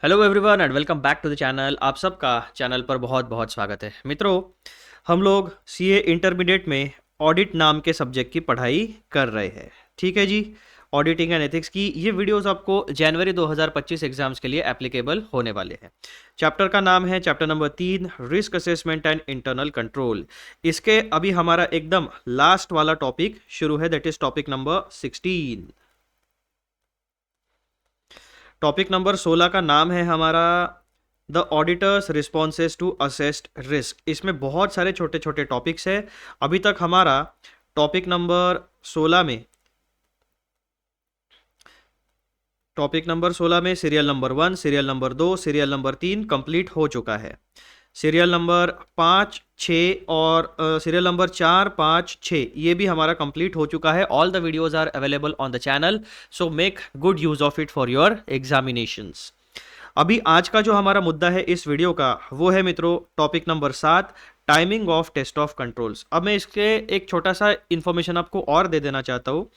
Hello everyone and welcome back to the channel. आप सबका channel पर बहुत बहुत स्वागत है। मित्रों, हम लोग सीए इंटरमीडिएट में ऑडिट नाम के सब्जेक्ट की पढ़ाई कर रहे हैं। ठीक है जी। ऑडिटिंग एंड एथिक्स की ये वीडियोस आपको जनवरी 2025 एग्जाम्स के लिए एप्लीकेबल होने वाले हैं। चैप्टर का नाम है chapter number 3, risk assessment and internal control. इसके अभी हमारा एकदम लास्ट वाला टॉपिक शुरू है, that is topic number 16। Topic number 16 का नाम है हमारा the auditor's responses to assessed risk. इसमें बहुत सारे छोटे छोटे टॉपिक्स है। अभी तक हमारा टॉपिक नंबर 16 में serial number 1, serial number 2, serial number 3 complete हो चुका है। सीरियल नंबर 5, 6 और सीरियल नंबर 4, 5, 6 ये भी हमारा कंप्लीट हो चुका है। All the videos are available on the channel, so make good use of it for your examinations. अभी आज का जो हमारा मुद्दा है इस वीडियो का वो है मित्रों topic number 7, timing of test of controls. अब मैं इसके एक छोटा सा इंफॉर्मेशन आपको और दे देना चाहता हूँ।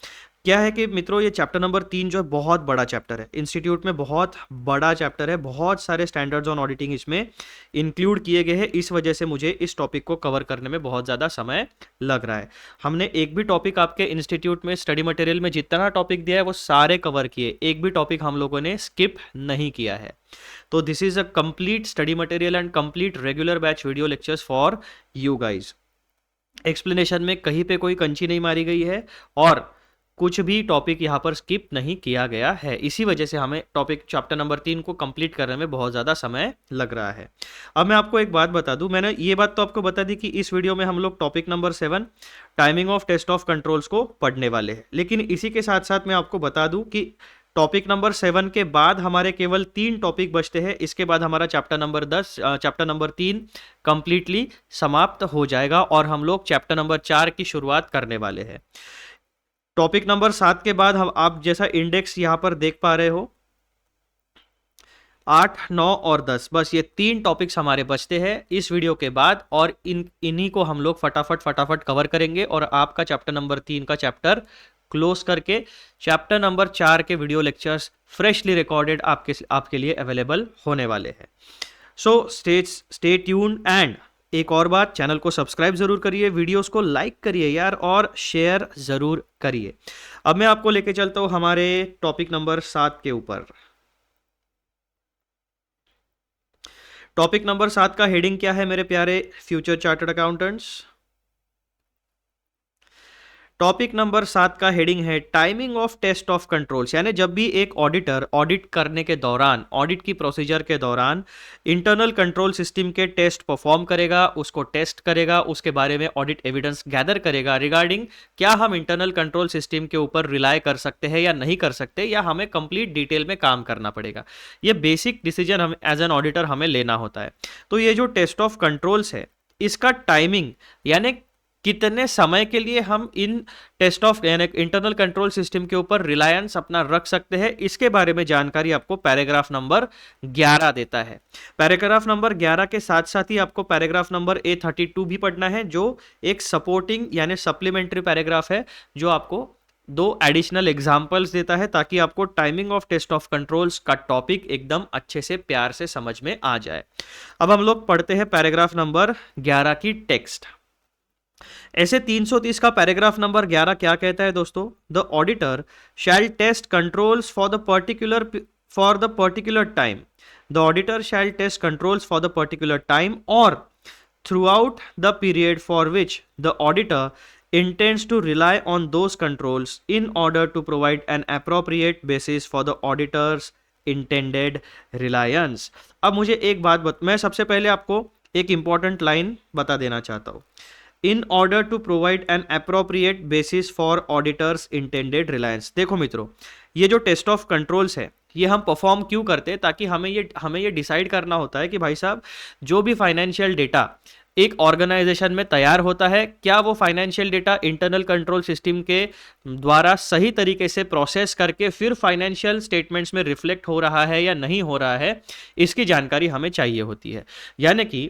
क्या है कि मित्रों ये चैप्टर नंबर 3 जो है बहुत बड़ा चैप्टर है, इंस्टीट्यूट में बहुत बड़ा चैप्टर है, बहुत सारे स्टैंडर्ड्स ऑन ऑडिटिंग इसमें इंक्लूड किए गए हैं। इस वजह से मुझे इस टॉपिक को कवर करने में बहुत ज़्यादा समय लग रहा है। हमने एक भी टॉपिक आपके इंस्टीट्यूट में स्टडी मटेरियल में जितना टॉपिक दिया है वो सारे कवर किए, एक भी टॉपिक हम लोगों ने स्किप नहीं किया है। तो this is a complete study material and complete regular batch video lectures for you guys. Explanation में कहीं पे कोई कंची नहीं मारी गई है और कुछ भी टॉपिक यहाँ पर स्किप नहीं किया गया है। इसी वजह से हमें टॉपिक चैप्टर नंबर 3 को कंप्लीट करने में बहुत ज़्यादा समय लग रहा है। अब मैं आपको एक बात बता दूं, मैंने ये बात तो आपको बता दी कि इस वीडियो में हम लोग topic number 7 timing of test of controls को पढ़ने वाले हैं, लेकिन इसी के साथ साथ मैं आपको बता दूं कि टॉपिक नंबर 7 के बाद हमारे केवल 3 टॉपिक बचते हैं। इसके बाद हमारा चैप्टर नंबर 3 कंप्लीटली समाप्त हो जाएगा और हम लोग चैप्टर नंबर 4 की शुरुआत करने वाले हैं। टॉपिक नंबर 7 के बाद हम आप जैसा इंडेक्स यहां पर देख पा रहे हो 8, 9 और 10, बस ये 3 टॉपिक्स हमारे बचते हैं इस वीडियो के बाद और इन्हीं को हम लोग फटाफट कवर करेंगे और आपका चैप्टर नंबर 3 का चैप्टर क्लोज करके चैप्टर नंबर 4 के वीडियो लेक्चर्स फ्रेशली रिकॉर्डेड आपके लिए अवेलेबल होने वाले हैं। सो स्टे ट्यून्ड एंड एक और बात, चैनल को सब्सक्राइब जरूर करिए, वीडियोस को लाइक करिए यार और शेयर जरूर करिए। अब मैं आपको लेके चलता हूं हमारे टॉपिक नंबर 7 के ऊपर। टॉपिक नंबर 7 का हेडिंग क्या है मेरे प्यारे future chartered accountants? Topic number 7 का हेडिंग है timing of test of controls. यानी जब भी एक ऑडिटर ऑडिट करने के दौरान, ऑडिट की प्रोसीजर के दौरान इंटरनल कंट्रोल सिस्टम के टेस्ट परफॉर्म करेगा, उसको टेस्ट करेगा, उसके बारे में ऑडिट एविडेंस गैदर करेगा रिगार्डिंग क्या हम इंटरनल कंट्रोल सिस्टम के ऊपर रिलाय कर सकते हैं या नहीं कर सकते, या हमें कंप्लीट डिटेल में काम करना पड़ेगा। ये बेसिक डिसीजन हम एज एन ऑडिटर हमें लेना होता है। तो ये जो टेस्ट ऑफ कंट्रोल्स है इसका टाइमिंग यानी कितने समय के लिए हम इन टेस्ट ऑफ यानी इंटरनल कंट्रोल सिस्टम के ऊपर रिलायंस अपना रख सकते हैं, इसके बारे में जानकारी आपको पैराग्राफ नंबर 11 देता है। पैराग्राफ नंबर 11 के साथ साथ ही आपको पैराग्राफ नंबर A32 भी पढ़ना है, जो एक सपोर्टिंग यानी सप्लीमेंट्री पैराग्राफ है, जो आपको 2 एडिशनल एग्जाम्पल्स देता है ताकि आपको timing of test of controls का टॉपिक एकदम अच्छे से प्यार से समझ में आ जाए। अब हम लोग पढ़ते हैं पैराग्राफ नंबर 11 की टेक्स्ट। ऐसे 330 का पैराग्राफ नंबर 11 क्या कहता है दोस्तों? The auditor shall test controls for the particular time. The auditor shall test controls for the particular time और throughout the period for which the auditor intends to rely on those controls in order to provide an appropriate basis for the auditor's intended reliance। अब मुझे एक बात मैं सबसे पहले आपको एक इंपॉर्टेंट लाइन बता देना चाहता हूं। In order to provide an appropriate basis for auditor's intended reliance. देखो मित्रों, ये जो टेस्ट ऑफ कंट्रोल्स है ये हम परफॉर्म क्यों करते हैं? ताकि हमें ये डिसाइड करना होता है कि भाई साहब जो भी फाइनेंशियल डेटा एक ऑर्गेनाइजेशन में तैयार होता है, क्या वो financial data internal control system के द्वारा सही तरीके से प्रोसेस करके फिर फाइनेंशियल स्टेटमेंट्स में रिफ्लेक्ट हो रहा है या नहीं हो रहा है, इसकी जानकारी हमें चाहिए होती है। यानी कि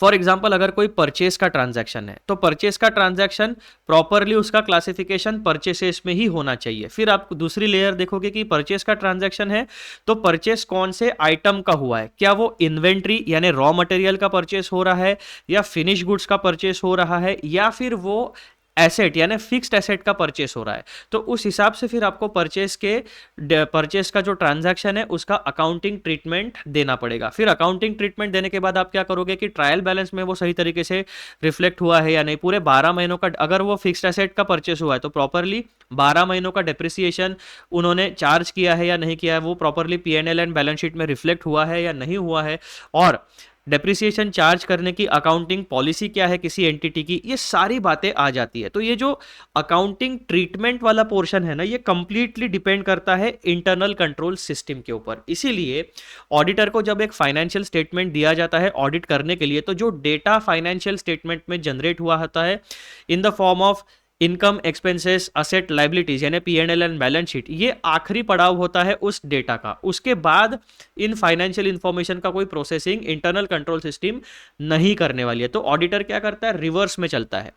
फॉर एग्जाम्पल अगर कोई परचेस का ट्रांजैक्शन है तो परचेस का ट्रांजैक्शन प्रॉपरली उसका क्लासिफिकेशन परचेसेस में ही होना चाहिए। फिर आप दूसरी लेयर देखोगे कि परचेस का ट्रांजैक्शन है तो परचेस कौन से आइटम का हुआ है, क्या वो इन्वेंट्री यानी रॉ मटेरियल का परचेस हो रहा है, या फिनिश गुड्स का परचेस हो रहा है, या फिर वो एसेट यानी फिक्स्ड एसेट का परचेस हो रहा है। तो उस हिसाब से फिर आपको परचेस का जो ट्रांजैक्शन है उसका अकाउंटिंग ट्रीटमेंट देना पड़ेगा। फिर अकाउंटिंग ट्रीटमेंट देने के बाद आप क्या करोगे कि ट्रायल बैलेंस में वो सही तरीके से रिफ्लेक्ट हुआ है या नहीं, पूरे 12 महीनों का अगर वो फिक्स्ड एसेट का परचेस हुआ है तो प्रॉपरली 12 महीनों का डेप्रिसिएशन उन्होंने चार्ज किया है या नहीं किया है, वो properly P&L and balance sheet में रिफ्लेक्ट हुआ है या नहीं हुआ है, और डेप्रिसिएशन चार्ज करने की अकाउंटिंग पॉलिसी क्या है किसी एंटिटी की, ये सारी बातें आ जाती है। तो ये जो अकाउंटिंग ट्रीटमेंट वाला पोर्शन है ना, ये कंप्लीटली डिपेंड करता है इंटरनल कंट्रोल सिस्टम के ऊपर। इसीलिए ऑडिटर को जब एक फाइनेंशियल स्टेटमेंट दिया जाता है ऑडिट करने के लिए, तो जो डेटा फाइनेंशियल स्टेटमेंट में जनरेट हुआ होता है इन the form of income, expenses, asset, liabilities यानी P&L एंड बैलेंस शीट, ये आखिरी पड़ाव होता है उस डेटा का। उसके बाद इन फाइनेंशियल इंफॉर्मेशन का कोई प्रोसेसिंग इंटरनल कंट्रोल सिस्टम नहीं करने वाली है। तो ऑडिटर क्या करता है, रिवर्स में चलता है।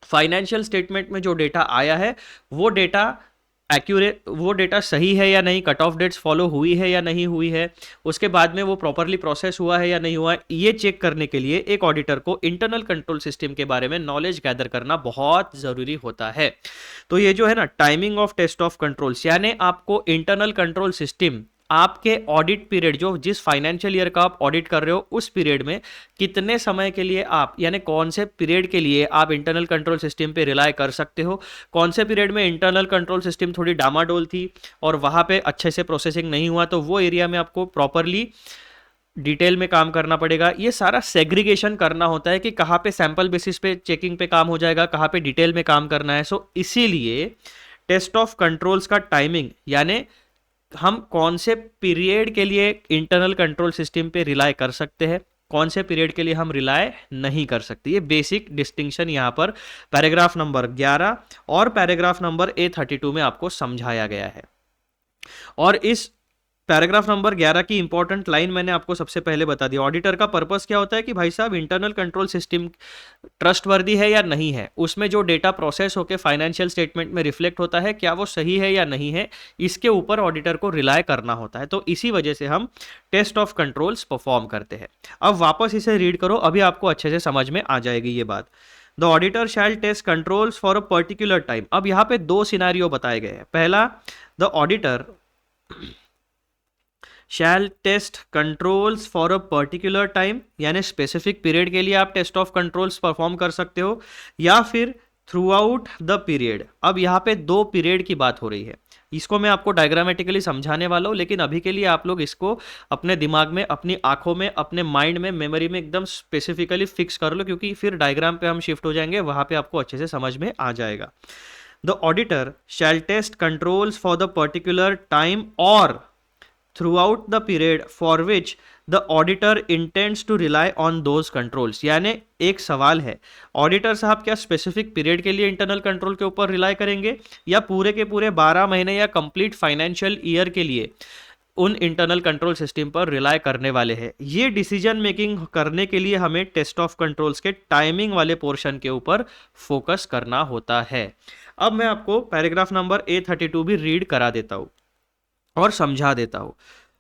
फाइनेंशियल स्टेटमेंट में जो डेटा आया है वो डेटा एक्यूरेट, वो डेटा सही है या नहीं, कट ऑफ डेट्स फॉलो हुई है या नहीं हुई है, उसके बाद में वो प्रॉपरली प्रोसेस हुआ है या नहीं हुआ है, ये चेक करने के लिए एक ऑडिटर को इंटरनल कंट्रोल सिस्टम के बारे में नॉलेज गैदर करना बहुत ज़रूरी होता है। तो ये जो है ना timing of test of controls, यानी आपको इंटरनल कंट्रोल सिस्टम आपके ऑडिट पीरियड, जो जिस फाइनेंशियल ईयर का आप ऑडिट कर रहे हो उस पीरियड में कितने समय के लिए आप, यानी कौन से पीरियड के लिए आप इंटरनल कंट्रोल सिस्टम पे रिलाय कर सकते हो, कौन से पीरियड में इंटरनल कंट्रोल सिस्टम थोड़ी डामाडोल थी और वहाँ पे अच्छे से प्रोसेसिंग नहीं हुआ, तो वो एरिया में आपको प्रॉपरली डिटेल में काम करना पड़ेगा। ये सारा सेग्रीगेशन करना होता है कि कहाँ पे सैंपल बेसिस पे चेकिंग पे काम हो जाएगा, कहाँ पे डिटेल में काम करना है। सो इसीलिए टेस्ट ऑफ कंट्रोल्स का टाइमिंग, यानी हम कौन से पीरियड के लिए इंटरनल कंट्रोल सिस्टम पे रिलाय कर सकते हैं, कौन से पीरियड के लिए हम रिलाय नहीं कर सकते, ये बेसिक डिस्टिंक्शन यहाँ पर पैराग्राफ नंबर 11 और पैराग्राफ नंबर A32 में आपको समझाया गया है। और इस पैराग्राफ नंबर 11 की इंपॉर्टेंट लाइन मैंने आपको सबसे पहले बता दी। ऑडिटर का पर्पस क्या होता है कि भाई साहब इंटरनल कंट्रोल सिस्टम ट्रस्टवर्दी है या नहीं है, उसमें जो डेटा प्रोसेस होकर फाइनेंशियल स्टेटमेंट में रिफ्लेक्ट होता है क्या वो सही है या नहीं है, इसके ऊपर ऑडिटर को रिलाय करना होता है। तो इसी वजह से हम टेस्ट ऑफ कंट्रोल्स परफॉर्म करते हैं। अब वापस इसे रीड करो, अभी आपको अच्छे से समझ में आ जाएगी ये बात। The auditor shall test controls for a particular time. अब यहाँ पे दो सिनारियो बताए गए हैं। पहला, the auditor shall test controls for a particular time, यानी स्पेसिफिक पीरियड के लिए आप टेस्ट ऑफ कंट्रोल्स परफॉर्म कर सकते हो, या फिर थ्रू आउट द पीरियड। अब यहाँ पे दो पीरियड की बात हो रही है, इसको मैं आपको डायग्रामेटिकली समझाने वाला हूँ, लेकिन अभी के लिए आप लोग इसको अपने दिमाग में, अपनी आंखों में, अपने माइंड में, मेमोरी में एकदम स्पेसिफिकली फिक्स कर लो, क्योंकि फिर डायग्राम पे हम शिफ्ट हो जाएंगे, वहाँ पे आपको अच्छे से समझ में आ जाएगा। The auditor shall test controls for the particular time और throughout the period for which the auditor intends to rely on those controls। यानी एक सवाल है, ऑडिटर साहब क्या स्पेसिफिक पीरियड के लिए इंटरनल कंट्रोल के ऊपर रिलाय करेंगे, या पूरे के पूरे 12 महीने या कंप्लीट फाइनेंशियल ईयर के लिए उन इंटरनल कंट्रोल सिस्टम पर रिलाय करने वाले हैं। ये डिसीजन मेकिंग करने के लिए हमें टेस्ट ऑफ कंट्रोल्स के टाइमिंग वाले पोर्शन के ऊपर फोकस करना होता है। अब मैं आपको पैराग्राफ नंबर A32 भी रीड करा देता हूँ और समझा देता हूं।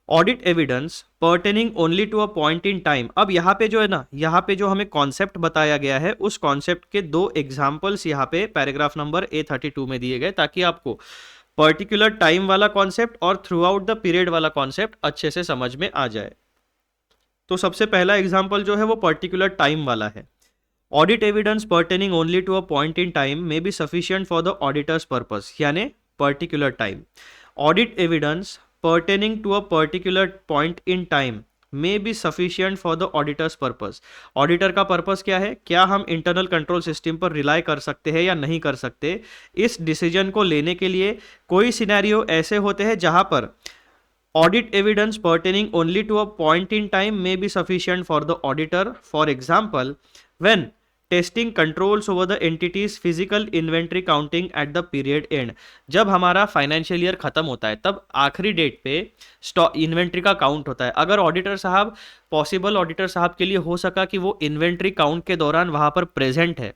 Audit evidence pertaining only to a point in time. अब यहाँ पे जो है ना, यहाँ पे जो हमें कॉन्सेप्ट बताया गया है, उस कॉन्सेप्ट के दो एग्जाम्पल्स यहाँ पे पैराग्राफ नंबर A32 में दिए गए, ताकि आपको पर्टिकुलर टाइम वाला कॉन्सेप्ट और थ्रू आउट द पीरियड वाला कॉन्सेप्ट अच्छे से समझ में आ जाए। तो सबसे पहला एग्जाम्पल जो है वो पर्टिकुलर टाइम वाला है। Audit evidence pertaining only to a point in time may be sufficient for the auditor's purpose, यानी particular time. Audit evidence pertaining to a particular point in time may be sufficient for the auditor's purpose। Auditor का purpose क्या है, क्या हम internal control system पर rely कर सकते हैं या नहीं कर सकते, इस डिसीजन को लेने के लिए कोई सिनेरियो ऐसे होते हैं जहां पर audit evidence pertaining only to a point in time may be sufficient for the auditor. For example, when testing controls over the entity's physical inventory counting at the period end. जब हमारा financial year खत्म होता है तब आखिरी date पे stock inventory का count होता है। अगर ऑडिटर साहब पॉसिबल ऑडिटर साहब के लिए हो सका कि वो इन्वेंट्री काउंट के दौरान वहां पर प्रेजेंट है,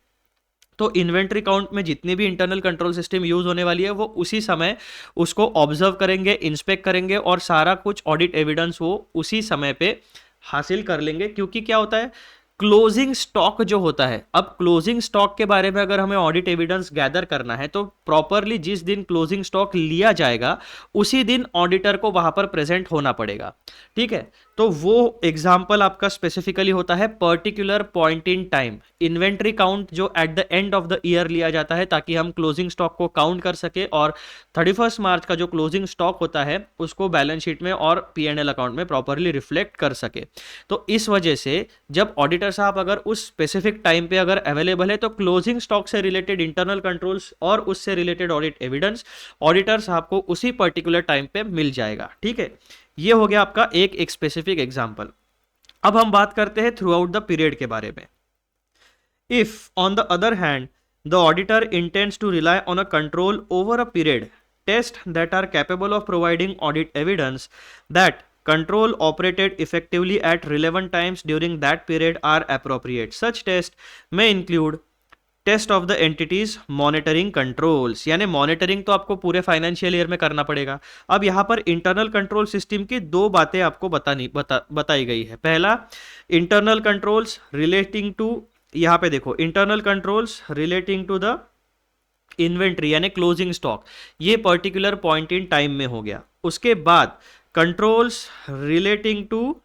तो इन्वेंट्री काउंट में जितनी भी इंटरनल कंट्रोल सिस्टम यूज होने वाली है वो उसी समय उसको ऑब्जर्व करेंगे, इंस्पेक्ट करेंगे और सारा कुछ ऑडिट एविडेंस वो उसी समय पे हासिल कर लेंगे। क्योंकि क्या होता है, क्लोजिंग स्टॉक जो होता है, अब क्लोजिंग स्टॉक के बारे में अगर हमें ऑडिट एविडेंस गैदर करना है तो प्रॉपरली जिस दिन क्लोजिंग स्टॉक लिया जाएगा उसी दिन ऑडिटर को वहां पर प्रेजेंट होना पड़ेगा। ठीक है, तो वो एग्जाम्पल आपका स्पेसिफिकली होता है particular point in time. Inventory count जो at the end of the year लिया जाता है ताकि हम क्लोजिंग स्टॉक को काउंट कर सके और 31 मार्च का जो क्लोजिंग स्टॉक होता है उसको बैलेंस शीट में और P&L अकाउंट में प्रॉपरली रिफ्लेक्ट कर सके। तो इस वजह से जब ऑडिटर साहब अगर उस स्पेसिफिक टाइम पे अगर अवेलेबल है तो क्लोजिंग स्टॉक से रिलेटेड इंटरनल कंट्रोल्स और उससे रिलेटेड ऑडिट एविडेंस ऑडिटर साहब को उसी पर्टिकुलर टाइम पे मिल जाएगा। ठीक है, ये हो गया आपका एक स्पेसिफिक एग्जांपल। अब हम बात करते हैं थ्रू आउट द पीरियड के बारे में। If on the other hand the auditor intends to rely on a control over a period test that are capable of providing audit evidence that control operated effectively at relevant times during that period are appropriate. Such test may include test of the entity's monitoring controls, यानी monitoring तो आपको पूरे financial year में करना पड़ेगा। अब यहाँ पर इंटरनल कंट्रोल सिस्टम की दो बातें आपको बताई गई है। पहला, इंटरनल कंट्रोल्स रिलेटिंग टू, यहाँ पे देखो internal controls relating to the inventory यानी क्लोजिंग स्टॉक, ये पर्टिकुलर पॉइंट इन टाइम में हो गया। उसके बाद controls relating to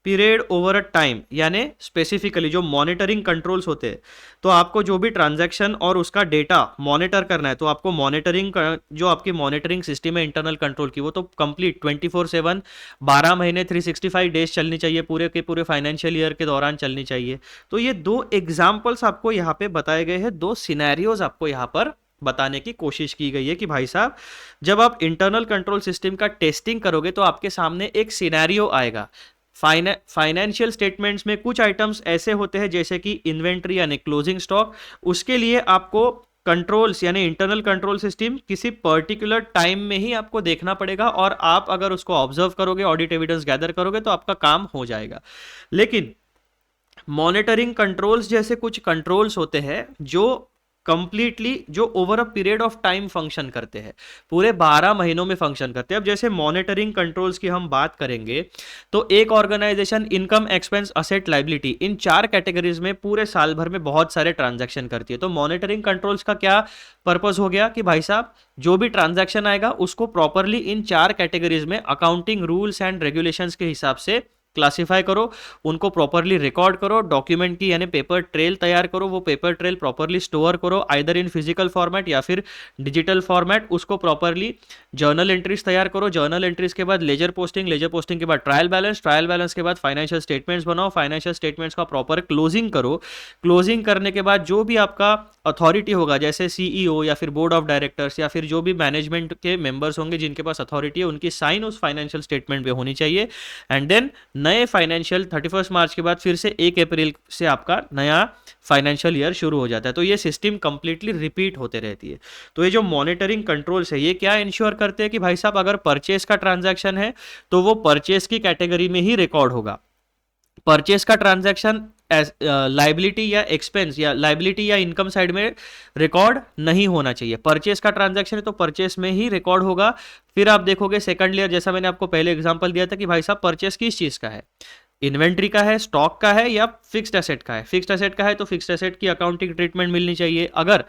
period over a time, यानी स्पेसिफिकली जो मॉनिटरिंग कंट्रोल्स होते हैं, तो आपको जो भी ट्रांजैक्शन और उसका डेटा मॉनिटर करना है तो आपको मॉनिटरिंग जो आपकी मॉनिटरिंग सिस्टम है इंटरनल कंट्रोल की वो तो कंप्लीट 24/7 12 महीने 365 डेज चलनी चाहिए, पूरे के पूरे फाइनेंशियल ईयर के दौरान चलनी चाहिए। तो ये दो एग्जाम्पल्स आपको यहाँ पे बताए गए हैं, दो सिनेरियोज आपको यहाँ पर बताने की कोशिश की गई है कि भाई साहब जब आप इंटरनल कंट्रोल सिस्टम का टेस्टिंग करोगे तो आपके सामने एक सिनेरियो आएगा। फाइनेंशियल स्टेटमेंट्स में कुछ आइटम्स ऐसे होते हैं जैसे कि इन्वेंट्री यानी क्लोजिंग स्टॉक, उसके लिए आपको कंट्रोल्स यानी इंटरनल कंट्रोल सिस्टम किसी पर्टिकुलर टाइम में ही आपको देखना पड़ेगा और आप अगर उसको ऑब्जर्व करोगे, ऑडिट एविडेंस गैदर करोगे तो आपका काम हो जाएगा। लेकिन मॉनिटरिंग कंट्रोल्स जैसे कुछ कंट्रोल्स होते हैं जो कंप्लीटली जो over a period of time function करते हैं, पूरे 12 महीनों में फंक्शन करते हैं। अब जैसे मॉनिटरिंग कंट्रोल्स की हम बात करेंगे तो एक organisation income, expense, asset, liability, इन 4 कैटेगरीज में पूरे साल भर में बहुत सारे ट्रांजैक्शन करती है। तो मॉनिटरिंग कंट्रोल्स का क्या पर्पस हो गया कि भाई साहब जो भी ट्रांजैक्शन आएगा उसको प्रॉपरली इन 4 कैटेगरीज में अकाउंटिंग रूल्स एंड रेगुलेशंस के हिसाब से क्लासिफाई करो, उनको प्रॉपरली रिकॉर्ड करो, डॉक्यूमेंट की यानी पेपर ट्रेल तैयार करो, वो पेपर ट्रेल प्रॉपरली स्टोर करो आइदर इन फिजिकल फॉर्मेट या फिर डिजिटल फॉर्मेट, उसको प्रॉपरली जर्नल एंट्रीज तैयार करो, जर्नल एंट्रीज के बाद लेजर पोस्टिंग, लेजर पोस्टिंग के बाद ट्रायल बैलेंस, ट्रायल बैलेंस के बाद फाइनेंशियल स्टेटमेंट्स बनाओ, फाइनेंशियल स्टेटमेंट्स का प्रॉपर क्लोजिंग करो, क्लोजिंग करने के बाद जो भी आपका अथॉरिटी होगा जैसे CEO या फिर बोर्ड ऑफ डायरेक्टर्स या फिर जो भी मैनेजमेंट के मेंबर्स होंगे जिनके पास अथॉरिटी है उनकी साइन उस फाइनेंशियल स्टेटमेंट पे होनी चाहिए। एंड देन नए फाइनेंशियल 31 मार्च के बाद फिर से 1 अप्रैल से आपका नया फाइनेंशियल ईयर शुरू हो जाता है। तो ये सिस्टम कंप्लीटली रिपीट होते रहती है। तो ये जो मॉनिटरिंग कंट्रोल्स है ये क्या इंश्योर करते हैं कि भाई साहब अगर परचेस का ट्रांजैक्शन है तो वो परचेस की कैटेगरी में ही रिकॉर्ड होगा। परचेस का ट्रांजैक्शन लाइबिलिटी या एक्सपेंस या लाइबिलिटी या इनकम साइड में रिकॉर्ड नहीं होना चाहिए। परचेस का ट्रांजैक्शन है तो परचेस में ही रिकॉर्ड होगा। फिर आप देखोगे सेकंड लेयर, जैसा मैंने आपको पहले एग्जांपल दिया था कि भाई साहब परचेस किस चीज का है, इन्वेंट्री का है, स्टॉक का है या फिक्स्ड एसेट का है। फिक्स्ड एसेट का है तो फिक्स्ड एसेट की अकाउंटिंग ट्रीटमेंट मिलनी चाहिए, अगर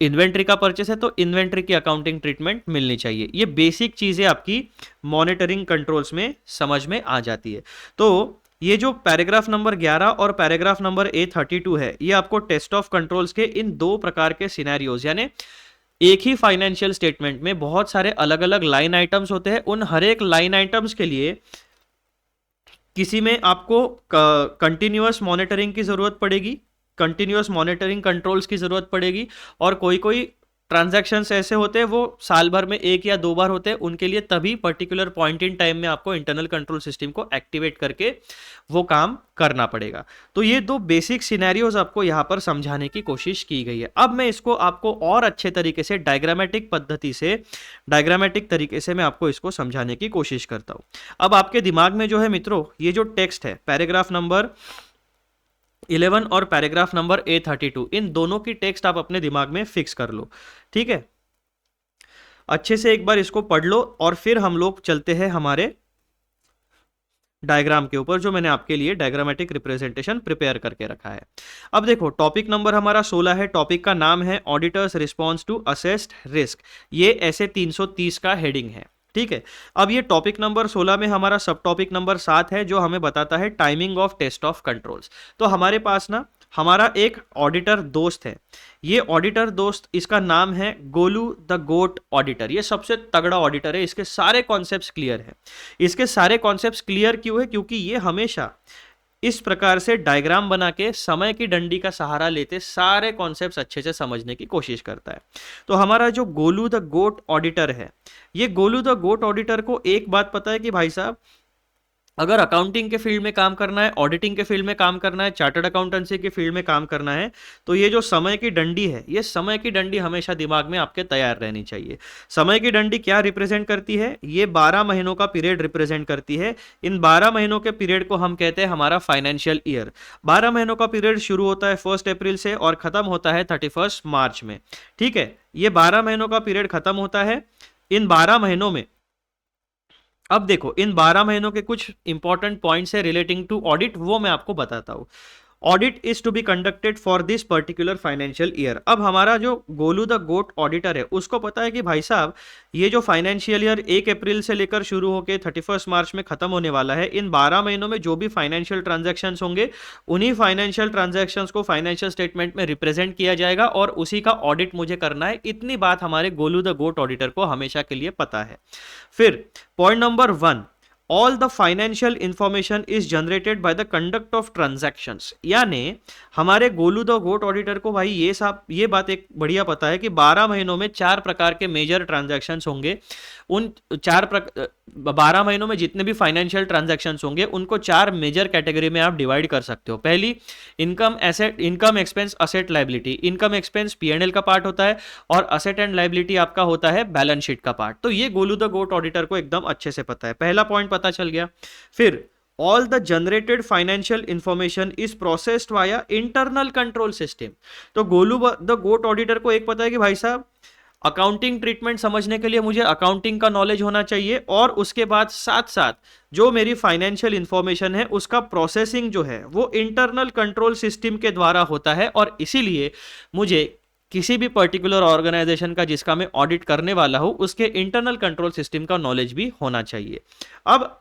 इन्वेंट्री का परचेस है तो इन्वेंट्री की अकाउंटिंग ट्रीटमेंट मिलनी चाहिए। ये बेसिक चीजें आपकी मॉनिटरिंग कंट्रोल्स में समझ में आ जाती है। तो ये जो पैराग्राफ नंबर 11 और पैराग्राफ नंबर A32 है ये आपको टेस्ट ऑफ कंट्रोल्स के इन दो प्रकार के सिनेरियोज यानी एक ही फाइनेंशियल स्टेटमेंट में बहुत सारे अलग अलग लाइन आइटम्स होते हैं, उन हर एक लाइन आइटम्स के लिए किसी में आपको कंटिन्यूअस मॉनिटरिंग की जरूरत पड़ेगी, कंटिन्यूअस मॉनिटरिंग कंट्रोल्स की जरूरत पड़ेगी और कोई ट्रांजैक्शंस ऐसे होते हैं वो साल भर में एक या दो बार होते हैं, उनके लिए तभी पर्टिकुलर पॉइंट इन टाइम में आपको इंटरनल कंट्रोल सिस्टम को एक्टिवेट करके वो काम करना पड़ेगा। तो ये दो बेसिक सिनेरियोज आपको यहाँ पर समझाने की कोशिश की गई है। अब मैं इसको आपको और अच्छे तरीके से डायग्रामेटिक पद्धति से, डायग्रामेटिक तरीके से मैं आपको इसको समझाने की कोशिश करता हूँ। अब आपके दिमाग में जो है मित्रों, ये जो टेक्स्ट है पैराग्राफ नंबर 11 और पैराग्राफ नंबर A32, इन दोनों की टेक्स्ट आप अपने दिमाग में फिक्स कर लो, ठीक है। अच्छे से एक बार इसको पढ़ लो और फिर हम लोग चलते हैं हमारे डायग्राम के ऊपर, जो मैंने आपके लिए डायग्रामेटिक रिप्रेजेंटेशन प्रिपेयर करके रखा है। अब देखो टॉपिक नंबर हमारा 16 है, टॉपिक का नाम है auditor's response to assessed risk. ये ऐसे 330 का हेडिंग है, ठीक है। अब ये टॉपिक नंबर 16 में हमारा सब टॉपिक नंबर 7 है, जो हमें बताता है timing of test of controls. तो हमारे पास ना हमारा एक ऑडिटर दोस्त है, ये ऑडिटर दोस्त, इसका नाम है गोलू द गोट ऑडिटर। ये सबसे तगड़ा ऑडिटर है, इसके सारे कॉन्सेप्ट्स क्लियर है। इसके सारे कॉन्सेप्ट्स क्लियर क्यों है? क्योंकि ये हमेशा इस प्रकार से डायग्राम बना के समय की डंडी का सहारा लेते सारे कॉन्सेप्ट्स अच्छे से समझने की कोशिश करता है। तो हमारा जो गोलू द गोट ऑडिटर है, ये गोलू द गोट ऑडिटर को एक बात पता है कि भाई साहब, अगर अकाउंटिंग के फील्ड में काम करना है, ऑडिटिंग के फील्ड में काम करना है, चार्टर्ड अकाउंटेंसी के फील्ड में काम करना है, तो ये जो समय की डंडी है, ये समय की डंडी हमेशा दिमाग में आपके तैयार रहनी चाहिए। समय की डंडी क्या रिप्रेजेंट करती है? ये 12 महीनों का पीरियड रिप्रेजेंट करती है। इन 12 महीनों के पीरियड को हम कहते हैं हमारा फाइनेंशियल ईयर। 12 महीनों का पीरियड शुरू होता है 1 अप्रैल से और खत्म होता है 31 मार्च में, ठीक है। ये 12 महीनों का पीरियड खत्म होता है। इन 12 महीनों में, अब देखो, इन 12 महीनों के कुछ इंपॉर्टेंट पॉइंट्स है रिलेटिंग टू ऑडिट, वो मैं आपको बताता हूं। Audit is to be conducted for this particular financial year. अब हमारा जो गोलू द गोट ऑडिटर है, उसको पता है कि भाई साहब, ये जो फाइनेंशियल ईयर 1 अप्रैल से लेकर शुरू होकर 31 मार्च में खत्म होने वाला है, इन 12 महीनों में जो भी फाइनेंशियल ट्रांजैक्शंस होंगे, उन्हीं फाइनेंशियल ट्रांजैक्शंस को फाइनेंशियल स्टेटमेंट में रिप्रेजेंट किया जाएगा और उसी का ऑडिट मुझे करना है। इतनी बात हमारे गोलू द गोट ऑडिटर को हमेशा के लिए पता है। फिर point number 1, all the financial information is generated by the conduct of transactions. यानी हमारे गोलू द गोट ऑडिटर को भाई ये बात एक बढ़िया पता है कि 12 महीनों में 4 प्रकार के मेजर ट्रांजैक्शंस होंगे। उन 12 महीनों में जितने भी फाइनेंशियल ट्रांजैक्शंस होंगे, उनको 4 मेजर कैटेगरी में आप डिवाइड कर सकते हो। पहली, income expense asset liability. Income expense P&L का पार्ट होता है और असेट एंड लायबिलिटी आपका होता है बैलेंस शीट का पार्ट। तो ये गोलू द गोट ऑडिटर को एकदम अच्छे से पता है। पहला पॉइंट पता चल गया। फिर all the generated financial information is processed via internal control system। तो गोलू द गोट ऑडिटर को एक पता है कि भाई साहब, अकाउंटिंग ट्रीटमेंट समझने के लिए मुझे अकाउंटिंग का नॉलेज होना चाहिए और उसके बाद साथ साथ जो मेरी फाइनेंशियल इंफॉर्मेशन है उसका प्रोसेसिंग जो है वो इंटरनल कंट्रोल सिस्टम के द्वारा होता है। और इसीलिए मुझे किसी भी पर्टिकुलर ऑर्गेनाइजेशन का जिसका मैं ऑडिट करने वाला हूं, उसके इंटरनल कंट्रोल सिस्टम का नॉलेज भी होना चाहिए। अब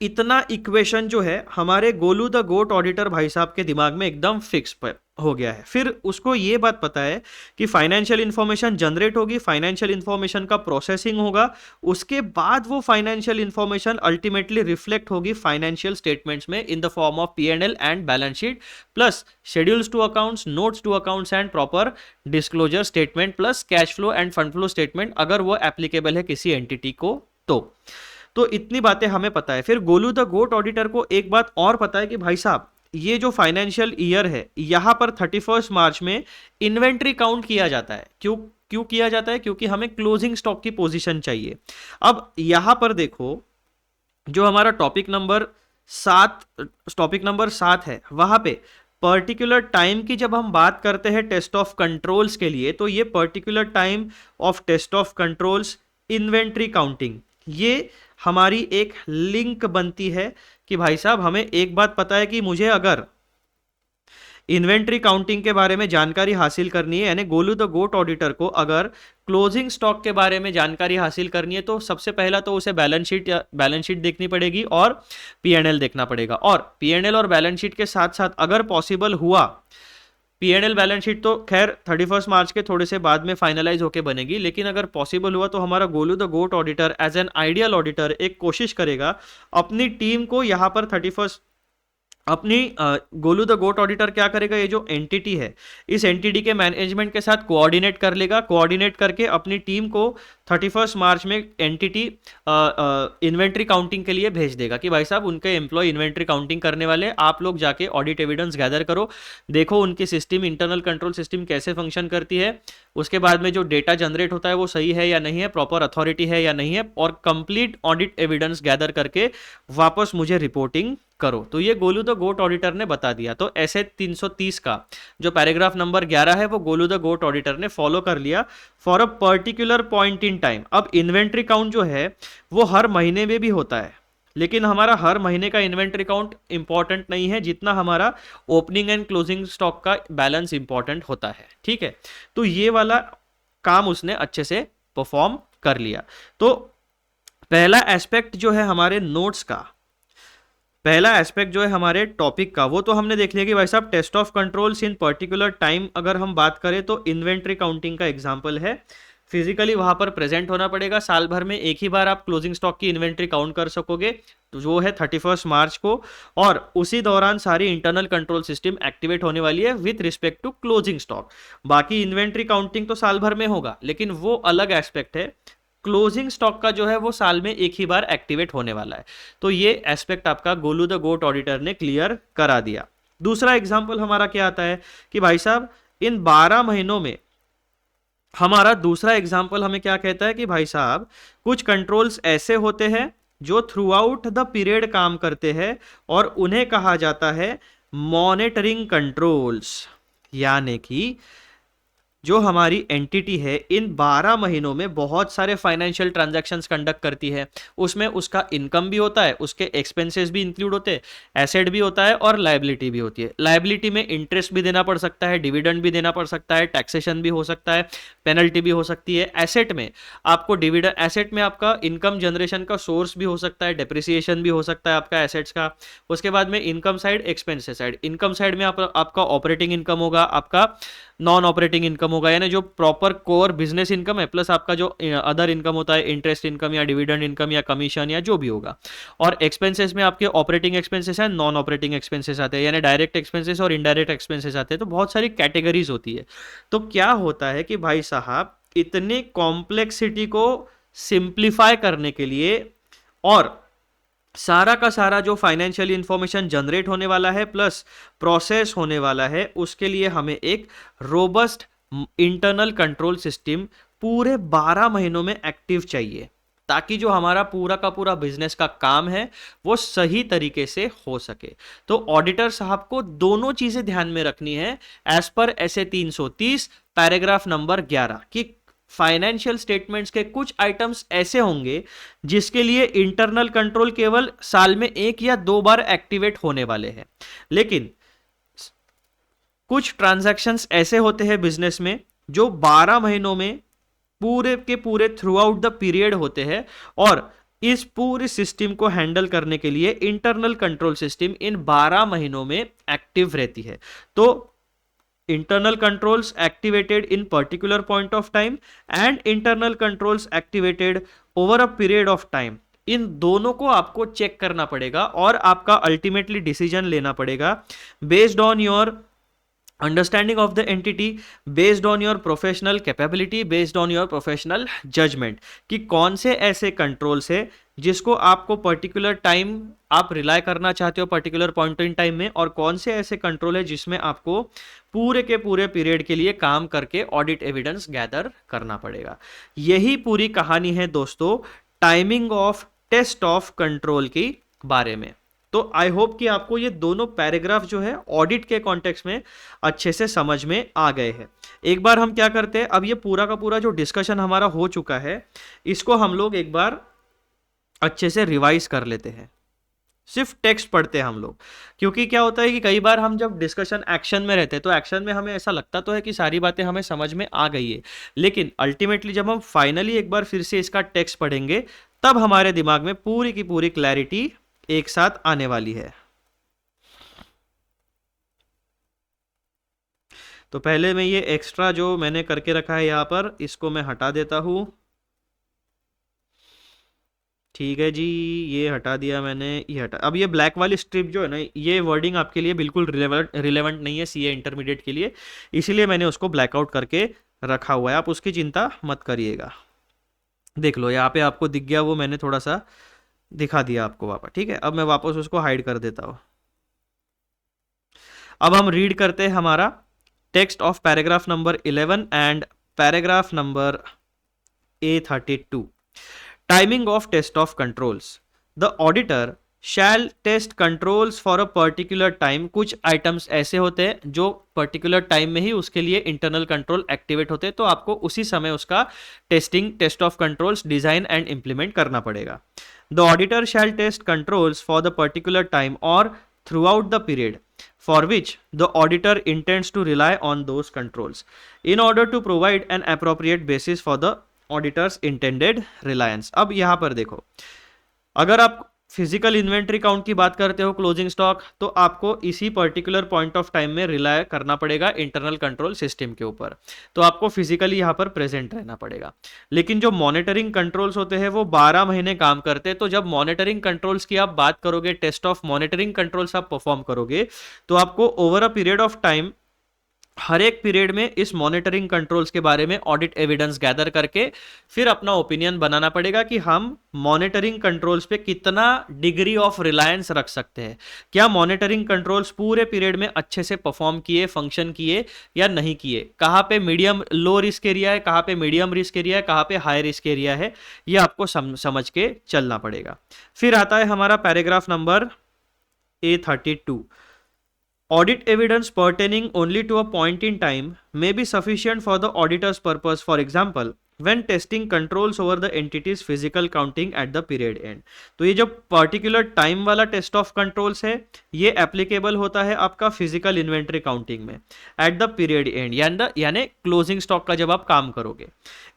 इतना इक्वेशन जो है हमारे गोलू द गोट ऑडिटर भाई साहब के दिमाग में एकदम फिक्स हो गया है। फिर उसको ये बात पता है कि फाइनेंशियल इंफॉर्मेशन जनरेट होगी, फाइनेंशियल इंफॉर्मेशन का प्रोसेसिंग होगा, उसके बाद वो फाइनेंशियल इंफॉर्मेशन अल्टीमेटली रिफ्लेक्ट होगी फाइनेंशियल स्टेटमेंट्स में in the form of P&L and balance sheet plus schedules to accounts, notes to accounts and proper disclosure statement plus cash flow and fund flow statement, अगर वो applicable है किसी entity को। तो इतनी बातें हमें पता है। फिर गोलू द गोट ऑडिटर को एक बात और पता है कि भाई साहब, ये जो फाइनेंशियल ईयर है, यहां पर 31 मार्च में इन्वेंट्री काउंट किया जाता है। क्यों किया जाता है? क्योंकि हमें क्लोजिंग स्टॉक की पोजीशन चाहिए। अब यहां पर देखो, जो हमारा टॉपिक नंबर 7 है, वहां पे पर्टिकुलर टाइम की जब हम बात करते हैं टेस्ट ऑफ कंट्रोल्स के लिए, तो ये particular time of test of controls inventory counting, ये हमारी एक लिंक बनती है कि भाई साहब, हमें एक बात पता है कि मुझे अगर इन्वेंट्री काउंटिंग के बारे में जानकारी हासिल करनी है, यानी गोलू द गोट ऑडिटर को अगर क्लोजिंग स्टॉक के बारे में जानकारी हासिल करनी है, तो सबसे पहला तो उसे बैलेंस शीट देखनी पड़ेगी और P&L देखना पड़ेगा। और P&L और बैलेंस शीट के साथ साथ अगर पॉसिबल हुआ, P&L बैलेंस शीट तो खैर 31 मार्च के थोड़े से बाद में फाइनलाइज होके बनेगी, लेकिन अगर पॉसिबल हुआ तो हमारा Golu the goat auditor as an ideal auditor एक कोशिश करेगा अपनी टीम को यहाँ पर 31 अपनी गोलू द गोट ऑडिटर क्या करेगा, ये जो एंटिटी है इस एंटिटी के मैनेजमेंट के साथ कोऑर्डिनेट कर लेगा, कोऑर्डिनेट करके अपनी टीम को 31 मार्च में एंटिटी इन्वेंट्री काउंटिंग के लिए भेज देगा कि भाई साहब उनके एम्प्लॉय इन्वेंट्री काउंटिंग करने वाले, आप लोग जाके ऑडिट एविडेंस गैदर करो, देखो उनकी सिस्टम, इंटरनल कंट्रोल सिस्टम कैसे फंक्शन करती है, उसके बाद में जो डेटा जनरेट होता है वो सही है या नहीं है, प्रॉपर अथॉरिटी है या नहीं है, और कंप्लीट ऑडिट एविडेंस गैदर करके वापस मुझे रिपोर्टिंग करो। तो ये गोलू द गोट ऑडिटर ने बता दिया। तो ऐसे 330 का जो पैराग्राफ नंबर 11 है वो गोलू द गोट ऑडिटर ने फॉलो कर लिया for a particular point in time. अब इन्वेंट्री काउंट जो है वो हर महीने में भी होता है, लेकिन हमारा हर महीने का इन्वेंट्री काउंट इंपॉर्टेंट नहीं है जितना हमारा ओपनिंग एंड क्लोजिंग स्टॉक का बैलेंस इंपॉर्टेंट होता है। ठीक है, तो ये वाला काम उसने अच्छे से परफॉर्म कर लिया। तो पहला एस्पेक्ट जो है हमारे नोट्स का, पहला एस्पेक्ट जो है हमारे टॉपिक का, वो तो हमने देख लिया कि भाई साहब test of controls in particular time अगर हम बात करें तो इन्वेंट्री काउंटिंग का एग्जांपल है। फिजिकली वहां पर प्रेजेंट होना पड़ेगा, साल भर में एक ही बार आप क्लोजिंग स्टॉक की इन्वेंट्री काउंट कर सकोगे, तो जो है 31 मार्च को, और उसी दौरान सारी इंटरनल कंट्रोल सिस्टम एक्टिवेट होने वाली है with respect to closing stock. बाकी इन्वेंट्री काउंटिंग तो साल भर में होगा, लेकिन वो अलग एस्पेक्ट है। क्लोजिंग स्टॉक का जो है वो साल में एक ही बार एक्टिवेट होने वाला है। तो ये एस्पेक्ट आपका गोलू द गोट ऑडिटर ने क्लियर करा दिया। दूसरा एग्जांपल हमारा क्या आता है कि भाई साहब इन 12 महीनों में, हमारा दूसरा एग्जांपल हमें क्या कहता है कि भाई साहब कुछ कंट्रोल्स ऐसे होते हैं जो थ्रू आउट द पीरियड काम करते हैं और उन्हें कहा जाता है मॉनिटरिंग कंट्रोल्स। यानी कि जो हमारी एंटिटी है इन 12 महीनों में बहुत सारे फाइनेंशियल ट्रांजैक्शंस कंडक्ट करती है, उसमें उसका इनकम भी होता है, उसके एक्सपेंसेस भी इंक्लूड होते हैं, एसेट भी होता है और लायबिलिटी भी होती है। लायबिलिटी में इंटरेस्ट भी देना पड़ सकता है, डिविडेंड भी देना पड़ सकता है, टैक्सेशन भी हो सकता है, पेनल्टी भी हो सकती है। एसेट में आपको डिविडेंड, एसेट में आपका इनकम जनरेशन का सोर्स भी हो सकता है, डेप्रिसिएशन भी हो सकता है आपका एसेट्स का। उसके बाद में income side, expenses side. Income side में आपका ऑपरेटिंग इनकम होगा, आपका नॉन ऑपरेटिंग इनकम होगा, यानी जो प्रॉपर कोर बिजनेस इनकम है, प्लस आपका जो अदर इनकम होता है, इंटरेस्ट इनकम या डिविडेंड इनकम या कमीशन या जो भी होगा। और एक्सपेंसेस में आपके ऑपरेटिंग एक्सपेंसेस हैं, नॉन ऑपरेटिंग एक्सपेंसेस आते हैं, यानी डायरेक्ट एक्सपेंसेस और इनडायरेक्ट एक्सपेंसेस आते हैं। तो बहुत सारी कैटेगरीज होती है। तो क्या होता है कि भाई साहब इतनी कॉम्प्लेक्सिटी को सिंप्लीफाई करने के लिए और सारा का सारा जो फाइनेंशियल इंफॉर्मेशन जनरेट होने वाला है प्लस प्रोसेस होने वाला है, उसके लिए हमें एक रोबस्ट इंटरनल कंट्रोल सिस्टम पूरे 12 महीनों में एक्टिव चाहिए, ताकि जो हमारा पूरा का पूरा बिजनेस का काम है वो सही तरीके से हो सके। तो ऑडिटर साहब को दोनों चीजें ध्यान में रखनी है एज पर ऐसे 330 पैराग्राफ नंबर 11 की फाइनेंशियल स्टेटमेंट्स के कुछ आइटम्स ऐसे होंगे जिसके लिए इंटरनल कंट्रोल केवल साल में 1 या 2 बार एक्टिवेट होने वाले हैं, लेकिन कुछ ट्रांजैक्शंस ऐसे होते हैं बिजनेस में जो 12 महीनों में पूरे के पूरे थ्रू आउट द पीरियड होते हैं, और इस पूरे सिस्टम को हैंडल करने के लिए इंटरनल कंट्रोल सिस्टम इन 12 महीनों में एक्टिव रहती है। तो internal controls activated in particular point of time and internal controls activated over a period of time, इन दोनों को आपको चेक करना पड़ेगा और आपका अल्टीमेटली डिसीजन लेना पड़ेगा based on your understanding of the entity, based on your professional capability, based on your professional judgement, कि कौन से ऐसे कंट्रोल्स है जिसको आपको पर्टिकुलर टाइम आप रिलाय करना चाहते हो पर्टिकुलर पॉइंट इन टाइम में, और कौन से ऐसे कंट्रोल है जिसमें आपको पूरे के पूरे पीरियड के लिए काम करके ऑडिट एविडेंस गैदर करना पड़ेगा। यही पूरी कहानी है दोस्तों timing of test of control की बारे में। तो आई होप कि आपको ये दोनों पैराग्राफ जो है ऑडिट के कॉन्टेक्स्ट में अच्छे से समझ में आ गए हैं। एक बार हम क्या करते हैं, अब ये पूरा का पूरा जो डिस्कशन हमारा हो चुका है इसको हम लोग एक बार अच्छे से रिवाइज कर लेते हैं, सिर्फ टेक्स्ट पढ़ते हैं हम लोग। क्योंकि क्या होता है कि कई बार हम जब डिस्कशन एक्शन में रहते हैं तो एक्शन में हमें ऐसा लगता तो है कि सारी बातें हमें समझ में आ गई है, लेकिन अल्टीमेटली जब हम फाइनली एक बार फिर से इसका टेक्स्ट पढ़ेंगे तब हमारे दिमाग में पूरी की पूरी क्लैरिटी एक साथ आने वाली है। तो पहले मैं ये एक्स्ट्रा जो मैंने करके रखा है यहां पर, इसको मैं हटा देता हूं। ठीक है जी, ये हटा दिया मैंने, ये हटा। अब ये ब्लैक वाली स्ट्रिप जो है ना, ये वर्डिंग आपके लिए बिल्कुल रिलेवेंट नहीं है सीए इंटरमीडिएट के लिए, इसीलिए मैंने उसको ब्लैकआउट करके रखा हुआ है, आप उसकी चिंता मत करिएगा। देख लो यहाँ पे आपको दिख गया, वो मैंने थोड़ा सा दिखा दिया आपको वापस। ठीक है, अब मैं वापस उसको हाइड कर देता हूँ। अब हम रीड करते हैं हमारा text of paragraph number 11 and paragraph number A32। Timing of test of controls. The auditor shall test controls for a particular time। कुछ आइटम्स ऐसे होते हैं जो पर्टिकुलर टाइम में ही उसके लिए इंटरनल कंट्रोल एक्टिवेट होते हैं, तो आपको उसी समय उसका test of controls design and implement करना पड़ेगा। The auditor shall test controls for the particular time और throughout the period for which the auditor intends to rely on those controls in order to provide an appropriate basis for the auditors intended Reliance. अब यहां पर देखो, अगर आप physical inventory count की बात करते हो, क्लोजिंग स्टॉक, तो आपको इसी पर्टिकुलर पॉइंट ऑफ टाइम में रिलाय करना पड़ेगा इंटरनल कंट्रोल सिस्टम के ऊपर, तो आपको फिजिकली यहां पर प्रेजेंट रहना पड़ेगा। लेकिन जो मॉनिटरिंग कंट्रोल्स होते हैं वो 12 महीने काम करते हैं, तो जब मॉनिटरिंग कंट्रोल्स की आप बात करोगे, टेस्ट ऑफ मॉनिटरिंग कंट्रोल्स आप परफॉर्म करोगे, तो आपको over a period of time हर एक पीरियड में इस मॉनिटरिंग कंट्रोल्स के बारे में ऑडिट एविडेंस गैदर करके फिर अपना ओपिनियन बनाना पड़ेगा कि हम मॉनिटरिंग कंट्रोल्स पे कितना डिग्री ऑफ रिलायंस रख सकते हैं। क्या मॉनिटरिंग कंट्रोल्स पूरे पीरियड में अच्छे से परफॉर्म किए, फंक्शन किए या नहीं किए, कहाँ पे मीडियम लो रिस्क एरिया है, कहाँ पे मीडियम रिस्क एरिया है, कहाँ पे हाई रिस्क एरिया है, ये आपको समझ के चलना पड़ेगा। फिर आता है हमारा paragraph number A32। Audit evidence pertaining only to a point in time may be sufficient for the auditor's purpose, for example, when testing controls over the entity's physical counting at the period end। तो ये जो particular time वाला test of controls है, ये applicable होता है आपका physical inventory counting में एट द पीरियड एंड, यानी क्लोजिंग स्टॉक का जब आप काम करोगे।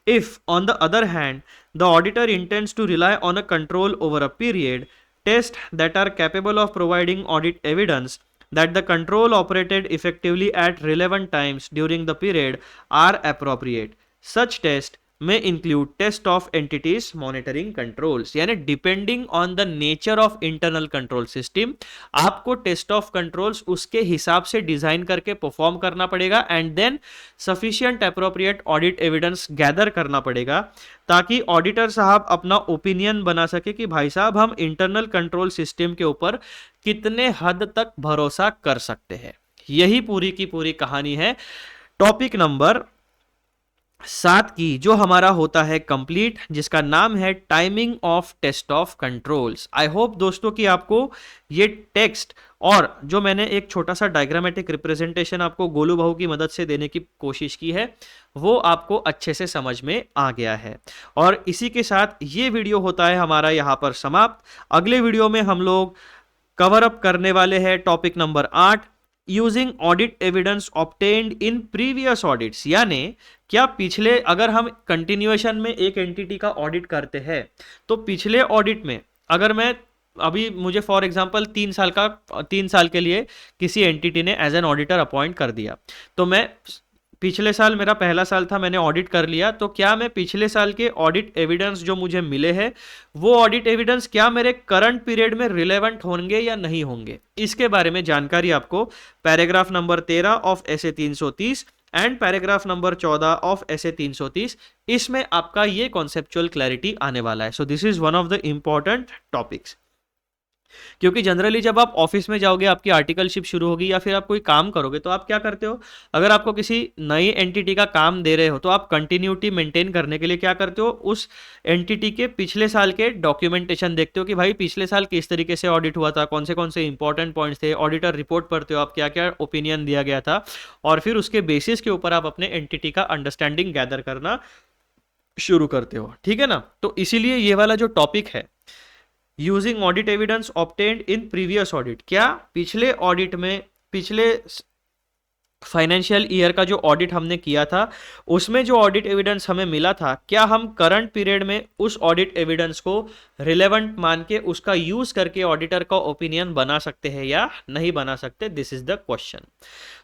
If on the other hand the auditor intends to rely on a control over a period, test that are capable of providing audit evidence that the control operated effectively at relevant times during the period are appropriate. Such test may include test of entities monitoring controls। यानी depending on the nature of internal control system आपको test of controls उसके हिसाब से design करके perform करना पड़ेगा and than sufficient appropriate audit evidence gather करना पड़ेगा, ताकि ऑडिटर साहब अपना ओपिनियन बना सके कि भाई साहब हम इंटरनल कंट्रोल सिस्टम के ऊपर कितने हद तक भरोसा कर सकते हैं। यही पूरी की पूरी कहानी है टॉपिक नंबर 7 की, जो हमारा होता है कंप्लीट, जिसका नाम है timing of test of controls. I hope दोस्तों कि आपको ये टेक्स्ट और जो मैंने एक छोटा सा डायग्रामेटिक रिप्रेजेंटेशन आपको गोलू भाऊ की मदद से देने की कोशिश की है, वो आपको अच्छे से समझ में आ गया है। और इसी के साथ ये वीडियो होता है हमारा यहाँ पर समाप्त। अगले वीडियो में हम लोग कवर अप करने वाले हैं topic number 8, using audit evidence obtained in previous audits. यानी क्या पिछले, अगर हम कंटिन्यूएशन में एक एंटिटी का ऑडिट करते हैं, तो पिछले ऑडिट में अगर मैं अभी मुझे फॉर एग्जांपल 3 साल के लिए किसी एंटिटी ने एज एन ऑडिटर अपॉइंट कर दिया, तो मैं पिछले साल मेरा पहला साल था, मैंने ऑडिट कर लिया, तो क्या मैं पिछले साल के ऑडिट एविडेंस जो मुझे मिले हैं वो ऑडिट एविडेंस क्या मेरे करंट पीरियड में रिलेवेंट होंगे या नहीं होंगे, इसके बारे में जानकारी आपको paragraph number 13 of SA 330 and paragraph number 14 of SA 330, इसमें आपका ये कॉन्सेप्चुअल क्लैरिटी आने वाला है। So this is one of the important topics, क्योंकि जनरली जब आप ऑफिस में जाओगे, आपकी आर्टिकलशिप शुरू होगी या फिर आप कोई काम करोगे, तो आप क्या करते हो, अगर आपको किसी नई एंटिटी का काम दे रहे हो तो आप कंटिन्यूटी मेंटेन करने के लिए क्या करते हो, उस एंटिटी के पिछले साल के डॉक्यूमेंटेशन देखते हो कि भाई पिछले साल किस तरीके से ऑडिट हुआ था, कौन से इंपॉर्टेंट पॉइंट्स थे, ऑडिटर रिपोर्ट पढ़ते हो आप, क्या क्या ओपिनियन दिया गया था, और फिर उसके बेसिस के ऊपर आप अपने एंटिटी का अंडरस्टैंडिंग गैदर करना शुरू करते हो। ठीक है ना, तो इसीलिए ये वाला जो टॉपिक है using audit evidence obtained in previous audit, क्या पिछले ऑडिट में, पिछले फाइनेंशियल ईयर का जो ऑडिट हमने किया था उसमें जो ऑडिट एविडेंस हमें मिला था, क्या हम करंट पीरियड में उस ऑडिट एविडेंस को रिलेवेंट मान के उसका यूज करके ऑडिटर का ओपिनियन बना सकते हैं या नहीं बना सकते, दिस इज द क्वेश्चन।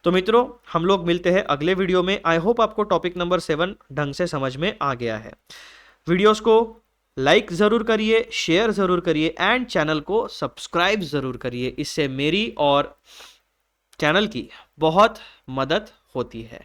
तो मित्रों, हम लोग मिलते हैं अगले वीडियो में। आई होप आपको टॉपिक नंबर 7 ढंग से समझ में आ गया है। वीडियोस को लाइक ज़रूर करिए, शेयर ज़रूर करिए एंड चैनल को सब्सक्राइब ज़रूर करिए। इससे मेरी और चैनल की बहुत मदद होती है।